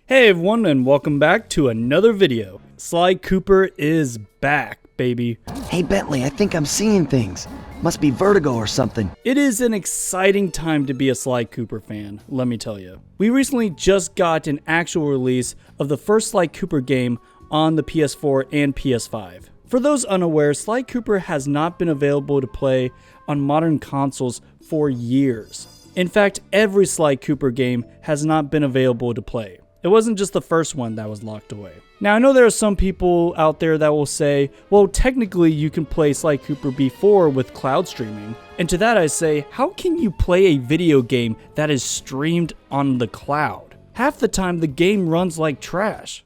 Hey everyone, and welcome back to another video. Sly Cooper is back, baby. Hey Bentley, I think I'm seeing things. Must be vertigo or something. It is an exciting time to be a Sly Cooper fan, let me tell you. We recently just got an actual release of the first Sly Cooper game on the PS4 and PS5. For those unaware, Sly Cooper has not been available to play on modern consoles for years. In fact, every Sly Cooper game has not been available to play. It wasn't just the first one that was locked away. Now, I know there are some people out there that will say, well, technically you can play Sly Cooper before with cloud streaming. And to that I say, how can you play a video game that is streamed on the cloud? Half the time the game runs like trash.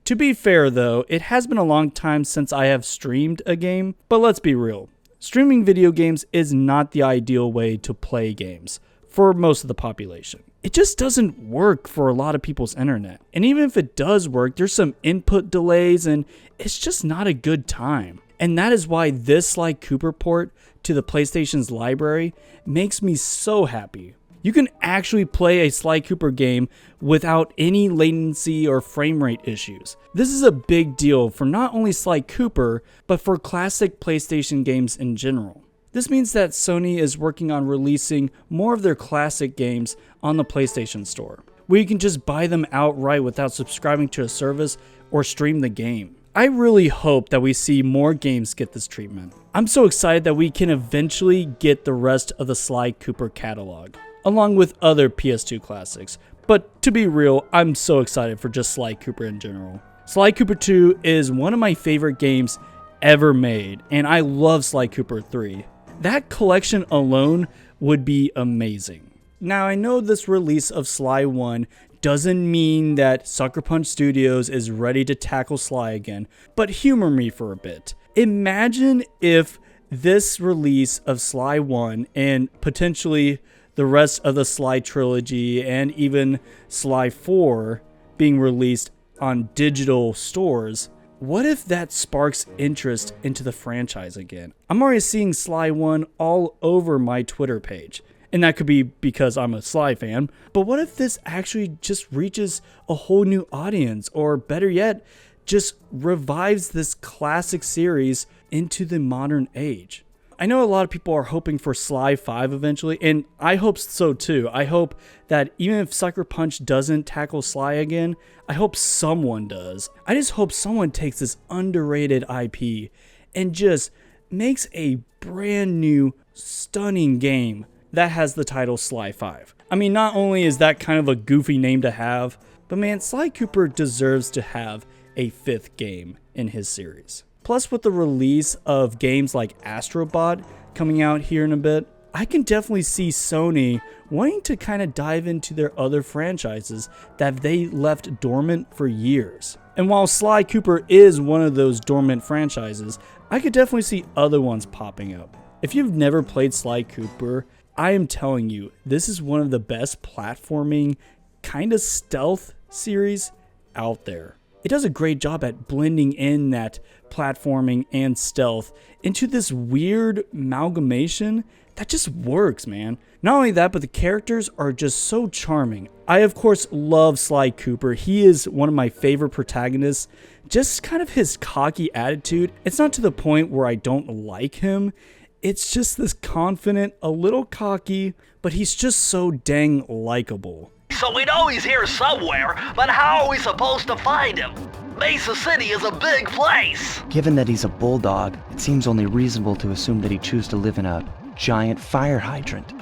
To be fair though, it has been a long time since I have streamed a game, but let's be real. Streaming video games is not the ideal way to play games for most of the population. It just doesn't work for a lot of people's internet. And even if it does work, there's some input delays and it's just not a good time. And that is why this Sly Cooper port to the PlayStation's library makes me so happy. You can actually play a Sly Cooper game without any latency or frame rate issues. This is a big deal for not only Sly Cooper, but for classic PlayStation games in general. This means that Sony is working on releasing more of their classic games on the PlayStation Store, where you can just buy them outright without subscribing to a service or stream the game. I really hope that we see more games get this treatment. I'm so excited that we can eventually get the rest of the Sly Cooper catalog, along with other PS2 classics. But to be real, I'm so excited for just Sly Cooper in general. Sly Cooper 2 is one of my favorite games ever made, and I love Sly Cooper 3. That collection alone would be amazing. Now, I know this release of Sly 1 doesn't mean that Sucker Punch Studios is ready to tackle Sly again, but humor me for a bit. Imagine if this release of Sly 1 and potentially the rest of the Sly trilogy and even Sly 4 being released on digital stores, what if that sparks interest into the franchise again? I'm already seeing Sly 1 all over my Twitter page. And that could be because I'm a Sly fan. But what if this actually just reaches a whole new audience? Or better yet, just revives this classic series into the modern age? I know a lot of people are hoping for Sly 5 eventually, and I hope so too. I hope that even if Sucker Punch doesn't tackle Sly again, I hope someone does. I just hope someone takes this underrated IP and just makes a brand new, stunning game that has the title Sly 5. I mean, not only is that kind of a goofy name to have, but man, Sly Cooper deserves to have a 5th game in his series. Plus, with the release of games like Astrobot coming out here in a bit, I can definitely see Sony wanting to kind of dive into their other franchises that they left dormant for years. And while Sly Cooper is one of those dormant franchises, I could definitely see other ones popping up. If you've never played Sly Cooper, I am telling you, this is one of the best platforming kind of stealth series out there. It does a great job at blending in that platforming and stealth into this weird amalgamation that just works, man. Not only that, but the characters are just so charming. I, of course, love Sly Cooper. He is one of my favorite protagonists. Just kind of his cocky attitude. It's not to the point where I don't like him. It's just this confident, a little cocky, but he's just so dang likable. So we know he's here somewhere, but how are we supposed to find him? Mesa City is a big place. Given that he's a bulldog, it seems only reasonable to assume that he'd choose to live in a giant fire hydrant.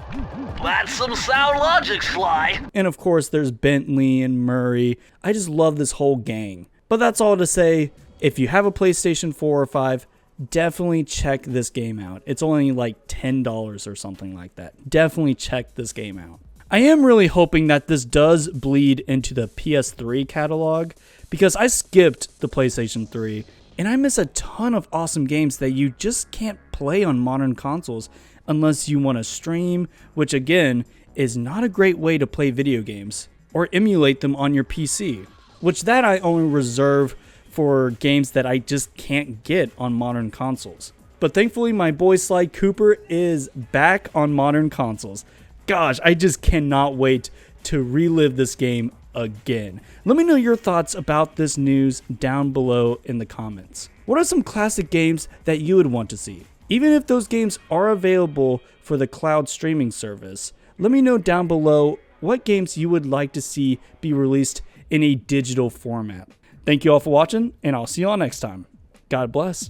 That's some sound logic, Sly. And of course, there's Bentley and Murray. I just love this whole gang. But that's all to say, if you have a PlayStation 4 or 5, definitely check this game out. It's only like $10 or something like that. Definitely check this game out. I am really hoping that this does bleed into the PS3 catalog, because I skipped the PlayStation 3 and I miss a ton of awesome games that you just can't play on modern consoles unless you want to stream, which again is not a great way to play video games, or emulate them on your PC, which that I only reserve for games that I just can't get on modern consoles. But thankfully, my boy Sly Cooper is back on modern consoles. Gosh, I just cannot wait to relive this game again. Let me know your thoughts about this news down below in the comments. What are some classic games that you would want to see? Even if those games are available for the cloud streaming service, let me know down below what games you would like to see be released in a digital format. Thank you all for watching, and I'll see you all next time. God bless.